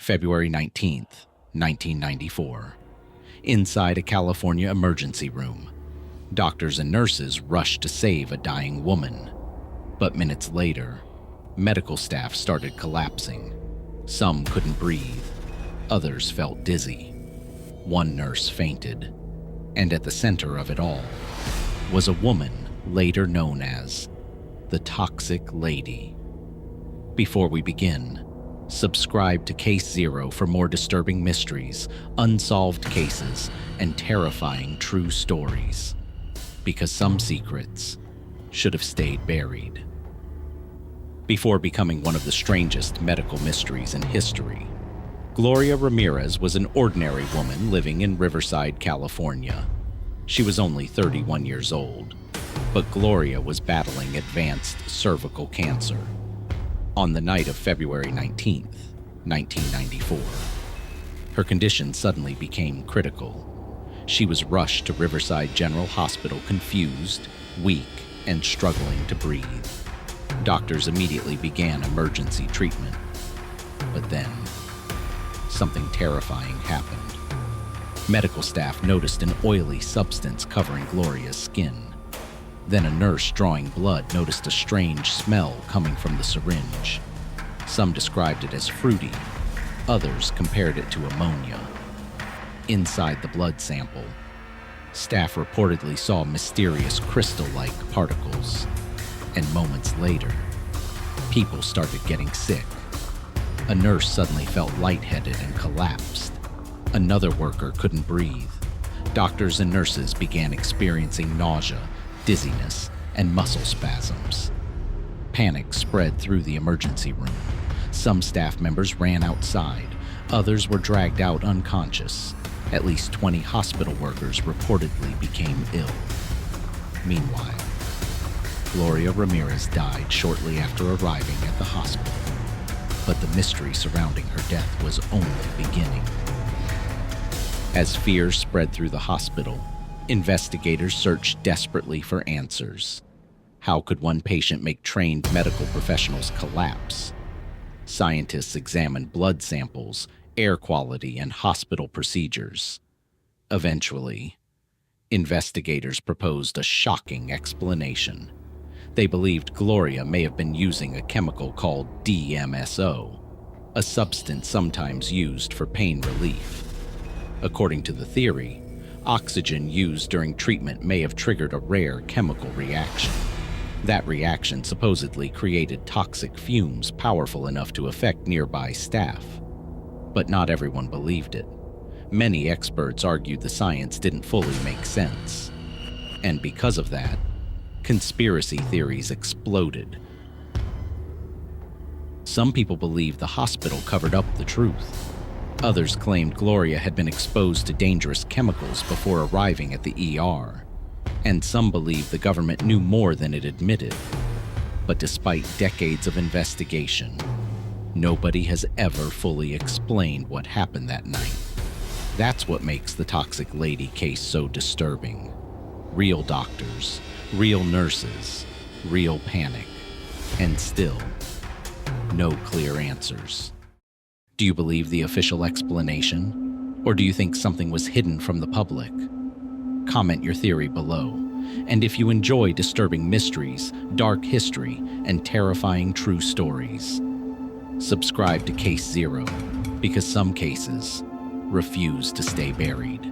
February 19th, 1994. Inside a California emergency room, doctors and nurses rushed to save a dying woman. But minutes later, medical staff started collapsing. Some couldn't breathe, others felt dizzy. One nurse fainted, and at the center of it all was a woman later known as the Toxic Lady. Before we begin, subscribe to CaseZero for more disturbing mysteries, unsolved cases, and terrifying true stories. Because some secrets should have stayed buried. Before becoming one of the strangest medical mysteries in history, Gloria Ramirez was an ordinary woman living in Riverside, California. She was only 31 years old, but Gloria was battling advanced cervical cancer. On the night of February 19th, 1994, her condition suddenly became critical. She was rushed to Riverside General Hospital confused, weak, and struggling to breathe. Doctors immediately began emergency treatment. But then, something terrifying happened. Medical staff noticed an oily substance covering Gloria's skin. Then a nurse drawing blood noticed a strange smell coming from the syringe. Some described it as fruity, others compared it to ammonia. Inside the blood sample, staff reportedly saw mysterious crystal-like particles. And moments later, people started getting sick. A nurse suddenly felt lightheaded and collapsed. Another worker couldn't breathe. Doctors and nurses began experiencing nausea, dizziness, and muscle spasms. Panic spread through the emergency room. Some staff members ran outside. Others were dragged out unconscious. At least 20 hospital workers reportedly became ill. Meanwhile, Gloria Ramirez died shortly after arriving at the hospital. But the mystery surrounding her death was only beginning. As fear spread through the hospital, investigators searched desperately for answers. How could one patient make trained medical professionals collapse? Scientists examined blood samples, air quality, and hospital procedures. Eventually, investigators proposed a shocking explanation. They believed Gloria may have been using a chemical called DMSO, a substance sometimes used for pain relief. According to the theory, oxygen used during treatment may have triggered a rare chemical reaction. That reaction supposedly created toxic fumes powerful enough to affect nearby staff. But not everyone believed it. Many experts argued the science didn't fully make sense. And because of that, conspiracy theories exploded. Some people believed the hospital covered up the truth. Others claimed Gloria had been exposed to dangerous chemicals before arriving at the ER. And some believed the government knew more than it admitted. But despite decades of investigation, nobody has ever fully explained what happened that night. That's what makes the Toxic Lady case so disturbing. Real doctors, real nurses, real panic, and still, no clear answers. Do you believe the official explanation, or do you think something was hidden from the public? Comment your theory below. And if you enjoy disturbing mysteries, dark history, and terrifying true stories, subscribe to CaseZero, because some cases refuse to stay buried.